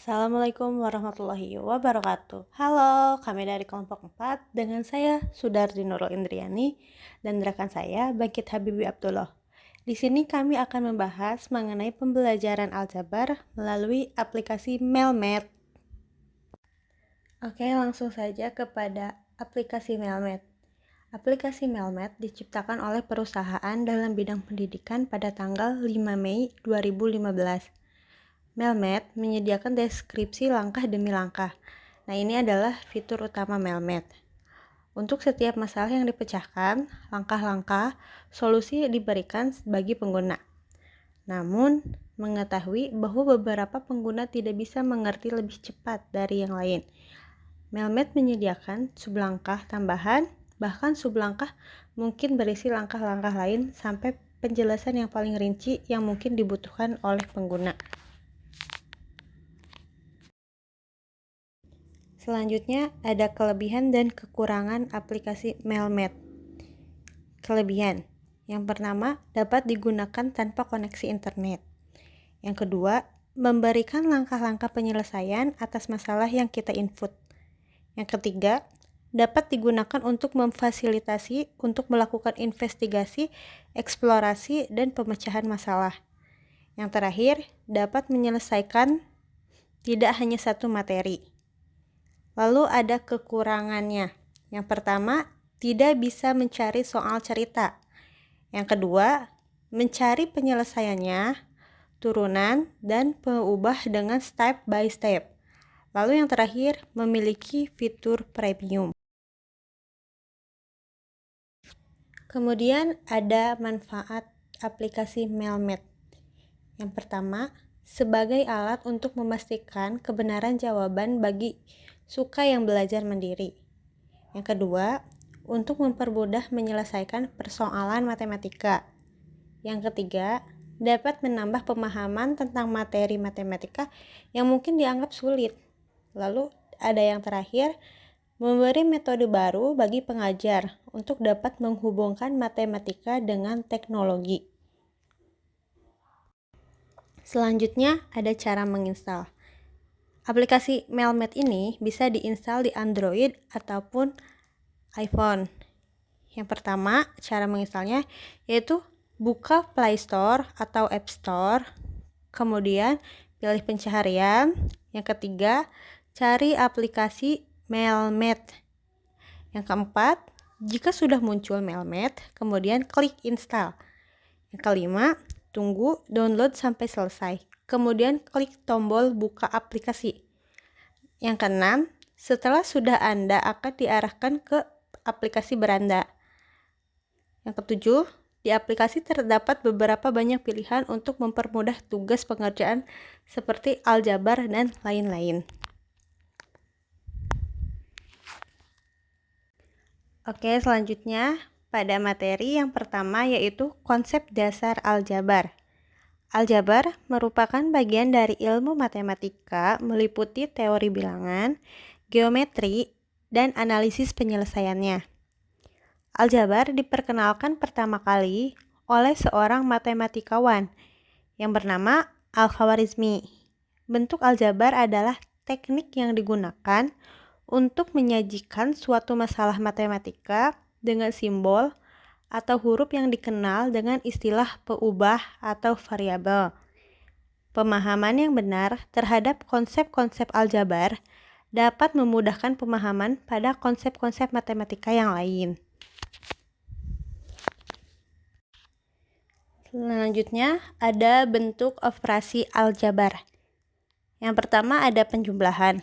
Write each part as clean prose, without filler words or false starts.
Assalamualaikum warahmatullahi wabarakatuh. Halo, kami dari kelompok 4 dengan saya Sudardi Nurul Indriani dan rekan saya Bangkit Habibi Abdullah. Di sini kami akan membahas mengenai pembelajaran aljabar melalui aplikasi Melmed. Oke, langsung saja kepada aplikasi Melmed. Aplikasi Melmed diciptakan oleh perusahaan dalam bidang pendidikan pada tanggal 5 Mei 2015. Melmed menyediakan deskripsi langkah demi langkah. Nah, ini adalah fitur utama Melmed. Untuk setiap masalah yang dipecahkan, langkah-langkah solusi diberikan bagi pengguna. Namun, mengetahui bahwa beberapa pengguna tidak bisa mengerti lebih cepat dari yang lain. Melmed menyediakan sublangkah tambahan, bahkan sublangkah mungkin berisi langkah-langkah lain sampai penjelasan yang paling rinci yang mungkin dibutuhkan oleh pengguna. Selanjutnya, ada kelebihan dan kekurangan aplikasi Melmed. Kelebihan. Yang pertama, dapat digunakan tanpa koneksi internet. Yang kedua, memberikan langkah-langkah penyelesaian atas masalah yang kita input. Yang ketiga, dapat digunakan untuk memfasilitasi untuk melakukan investigasi, eksplorasi, dan pemecahan masalah. Yang terakhir, dapat menyelesaikan tidak hanya satu materi. Lalu ada kekurangannya. Yang pertama, tidak bisa mencari soal cerita. Yang kedua, mencari penyelesaiannya, turunan, dan pengubah dengan step by step. Lalu yang terakhir, memiliki fitur premium. Kemudian ada manfaat aplikasi Melmed. Yang pertama, sebagai alat untuk memastikan kebenaran jawaban bagi suka yang belajar mandiri. Yang kedua, untuk mempermudah menyelesaikan persoalan matematika. Yang ketiga, dapat menambah pemahaman tentang materi matematika yang mungkin dianggap sulit. Lalu ada yang terakhir, memberi metode baru bagi pengajar untuk dapat menghubungkan matematika dengan teknologi. Selanjutnya ada cara menginstal. Aplikasi Melmed ini bisa diinstal di Android ataupun iPhone. Yang pertama, cara menginstalnya yaitu buka Play Store atau App Store. Kemudian pilih pencaharian. Yang ketiga, cari aplikasi Melmed. Yang keempat, jika sudah muncul Melmed, kemudian klik install. Yang kelima, tunggu download sampai selesai. Kemudian klik tombol buka aplikasi. Yang keenam, setelah sudah Anda akan diarahkan ke aplikasi beranda. Yang ketujuh, di aplikasi terdapat beberapa banyak pilihan untuk mempermudah tugas pengerjaan seperti aljabar dan lain-lain. Oke, selanjutnya pada materi yang pertama yaitu konsep dasar aljabar. Aljabar merupakan bagian dari ilmu matematika meliputi teori bilangan, geometri, dan analisis penyelesaiannya. Aljabar diperkenalkan pertama kali oleh seorang matematikawan yang bernama Al-Khwarizmi. Bentuk aljabar adalah teknik yang digunakan untuk menyajikan suatu masalah matematika dengan simbol atau huruf yang dikenal dengan istilah peubah atau variabel. Pemahaman yang benar terhadap konsep-konsep aljabar dapat memudahkan pemahaman pada konsep-konsep matematika yang lain. Selanjutnya ada bentuk operasi aljabar. Yang pertama ada penjumlahan.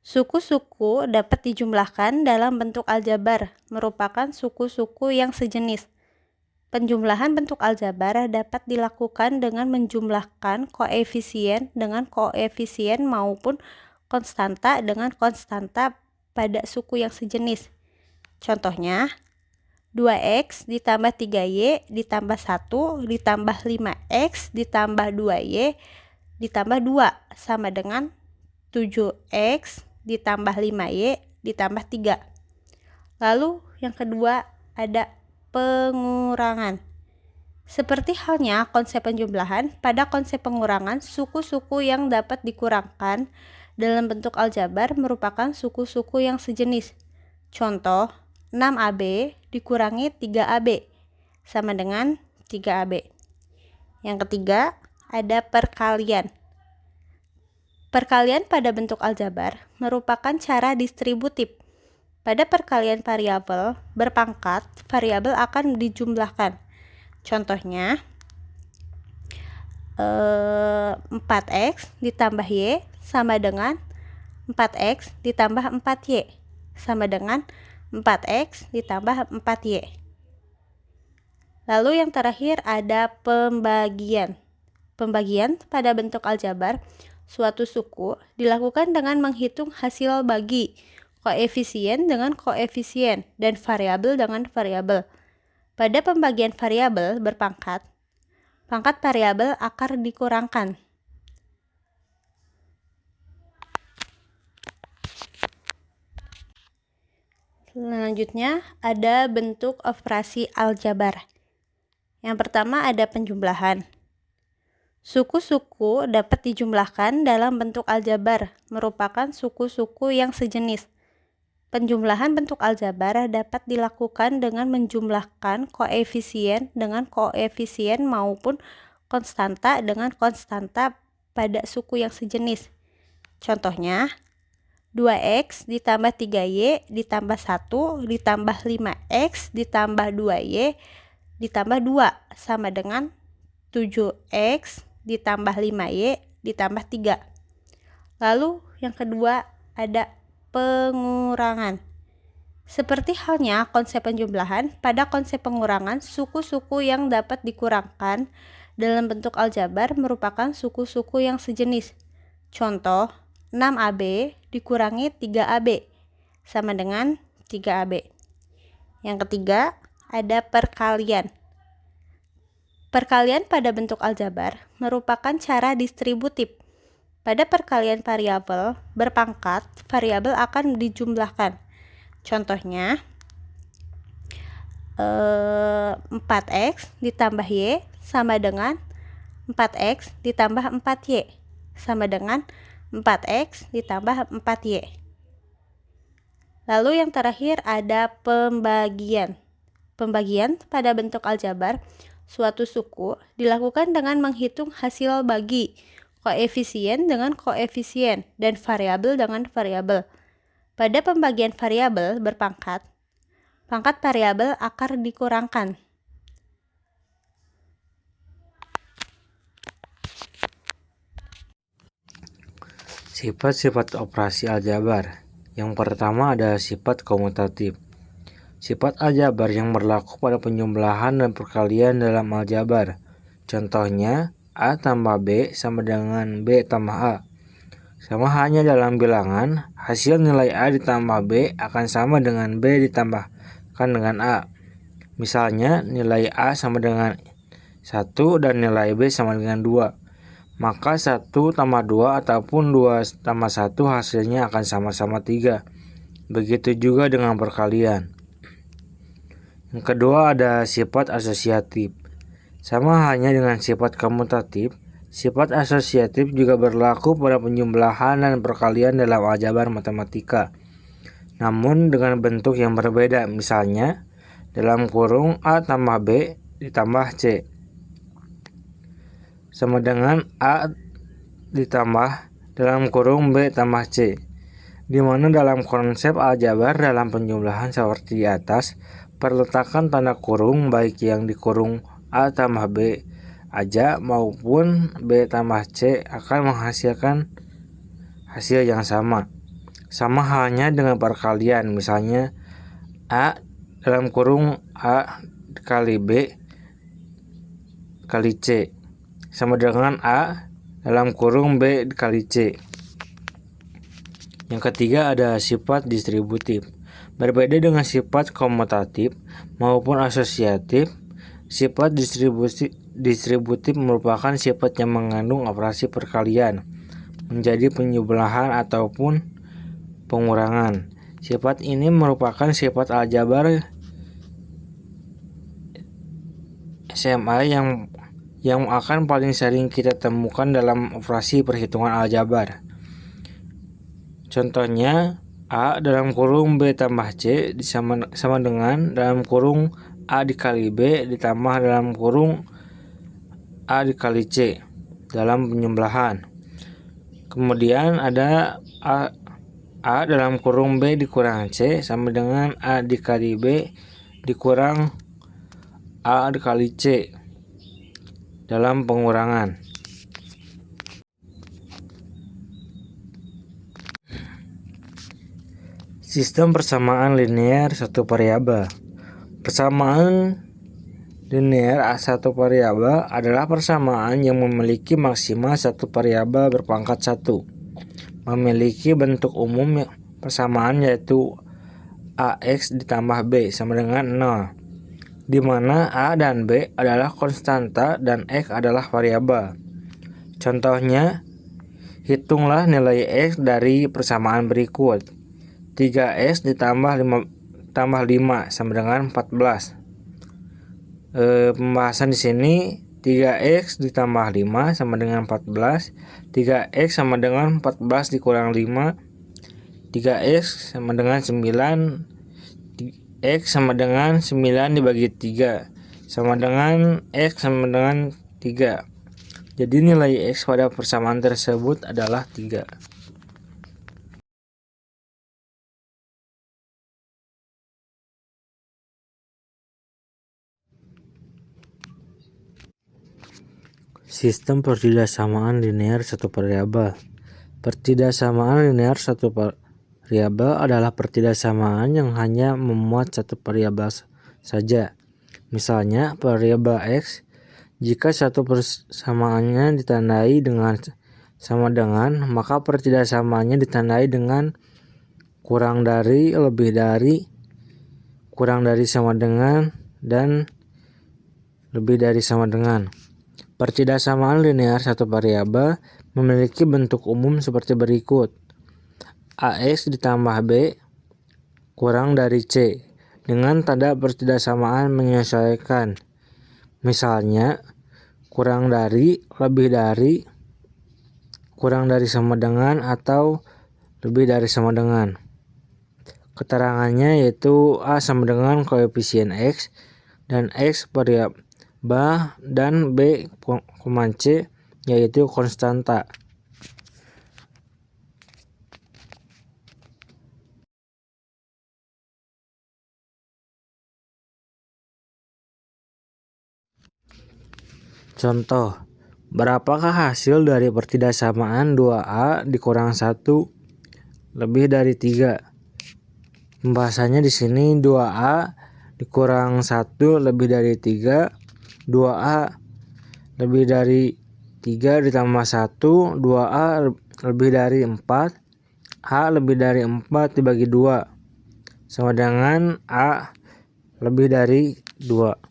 Suku-suku dapat dijumlahkan dalam bentuk aljabar, merupakan suku-suku yang sejenis. Penjumlahan bentuk aljabar dapat dilakukan dengan menjumlahkan koefisien dengan koefisien maupun konstanta dengan konstanta pada suku yang sejenis. Contohnya, 2x ditambah 3y ditambah 1 ditambah 5x ditambah 2y ditambah 2 sama dengan 7x ditambah 5y ditambah 3. Lalu yang kedua ada pengurangan. Seperti halnya konsep penjumlahan, pada konsep pengurangan, suku-suku yang dapat dikurangkan dalam bentuk aljabar merupakan suku-suku yang sejenis. Contoh, 6AB dikurangi 3AB sama dengan 3AB. Yang ketiga, ada perkalian. Perkalian pada bentuk aljabar merupakan cara distributif. Pada perkalian variabel berpangkat, variabel akan dijumlahkan. Contohnya, 4x ditambah y sama dengan 4x ditambah 4y sama dengan 4x ditambah 4y. Lalu yang terakhir ada pembagian. Pembagian pada bentuk aljabar suatu suku dilakukan dengan menghitung hasil bagi, koefisien dengan koefisien, dan variabel dengan variabel. Pada pembagian variabel berpangkat, pangkat variabel akar dikurangkan. Selanjutnya ada bentuk operasi aljabar. Yang pertama ada penjumlahan. Suku-suku dapat dijumlahkan dalam bentuk aljabar, merupakan suku-suku yang sejenis. Penjumlahan bentuk aljabar dapat dilakukan dengan menjumlahkan koefisien dengan koefisien maupun konstanta dengan konstanta pada suku yang sejenis. Contohnya, 2x ditambah 3y ditambah 1 ditambah 5x ditambah 2y ditambah 2 sama dengan 7x ditambah 5y ditambah 3. Lalu yang kedua ada pengurangan. Seperti halnya konsep penjumlahan, pada konsep pengurangan, suku-suku yang dapat dikurangkan dalam bentuk aljabar merupakan suku-suku yang sejenis. Contoh, 6AB dikurangi 3AB sama dengan 3AB. Yang ketiga, ada perkalian. Perkalian pada bentuk aljabar merupakan cara distributif. Pada perkalian variabel berpangkat, variabel akan dijumlahkan. Contohnya, 4x ditambah y sama dengan 4x ditambah 4y sama dengan 4x ditambah 4y. Lalu yang terakhir ada pembagian. Pembagian pada bentuk aljabar suatu suku dilakukan dengan menghitung hasil bagi, koefisien dengan koefisien, dan variabel dengan variabel. Pada pembagian variabel berpangkat, pangkat variabel akar dikurangkan. Sifat-sifat operasi aljabar. Yang pertama ada sifat komutatif. Sifat aljabar yang berlaku pada penjumlahan dan perkalian dalam aljabar. Contohnya, A tambah B sama dengan B tambah A. Sama halnya dalam bilangan, hasil nilai A ditambah B akan sama dengan B ditambahkan dengan A. Misalnya, nilai A sama dengan 1 dan nilai B sama dengan 2. Maka 1 tambah 2 ataupun 2 tambah 1 hasilnya akan sama-sama 3. Begitu juga dengan perkalian. Yang kedua ada sifat asosiatif. Sama halnya dengan sifat komutatif, sifat asosiatif juga berlaku pada penjumlahan dan perkalian dalam aljabar matematika. Namun dengan bentuk yang berbeda, misalnya dalam kurung A tambah B ditambah C sama dengan A ditambah dalam kurung B tambah C, di mana dalam konsep aljabar dalam penjumlahan seperti di atas, perletakan tanda kurung baik yang di kurung A tambah B aja maupun B tambah C akan menghasilkan hasil yang sama. Sama halnya dengan perkalian, misalnya A dalam kurung A kali B kali C sama dengan A dalam kurung B kali C. Yang ketiga ada sifat distributif. Berbeda dengan sifat komutatif maupun asosiatif, sifat distributif merupakan sifat yang mengandung operasi perkalian menjadi penjumlahan ataupun pengurangan. Sifat ini merupakan sifat aljabar SMA yang akan paling sering kita temukan dalam operasi perhitungan aljabar. Contohnya, A dalam kurung B tambah C sama dengan dalam kurung A dikali B ditambah dalam kurung A dikali C dalam penjumlahan. Kemudian ada A dalam kurung B dikurang C sama dengan A dikali B dikurang A dikali C dalam pengurangan. Sistem persamaan linear satu variabel. Persamaan linear satu variabel adalah persamaan yang memiliki maksimal satu variabel berpangkat 1. Memiliki bentuk umum persamaan yaitu AX ditambah B sama dengan 0, di mana A dan B adalah konstanta dan X adalah variabel. Contohnya, hitunglah nilai X dari persamaan berikut. 3X ditambah 5 sama dengan 14. Pembahasan di sini 3X ditambah 5 sama dengan 14. 3X sama dengan 14 dikurang 5. 3X sama dengan 9. X sama dengan 9 dibagi 3 sama dengan X sama dengan 3. Jadi nilai X pada persamaan tersebut adalah 3. Sistem pertidaksamaan linear satu variabel. Pertidaksamaan linear satu variabel adalah pertidaksamaan yang hanya memuat satu variabel saja. Misalnya variabel X, jika satu persamaannya ditandai dengan sama dengan, maka pertidaksamaannya ditandai dengan kurang dari, lebih dari, kurang dari sama dengan, dan lebih dari sama dengan. Pertidaksamaan linear satu variabel memiliki bentuk umum seperti berikut. AX ditambah B kurang dari C dengan tanda pertidaksamaan menyesuaikan. Misalnya, kurang dari, lebih dari, kurang dari sama dengan, atau lebih dari sama dengan. Keterangannya yaitu A sama dengan koefisien X dan X variabel dan B, C yaitu konstanta. Contoh, berapakah hasil dari pertidaksamaan 2A dikurang 1 lebih dari 3? Pembahasannya di sini 2A dikurang 1 lebih dari 3, 2A lebih dari 3 ditambah 1, 2A lebih dari 4, A lebih dari 4 dibagi 2 sama dengan A lebih dari 2.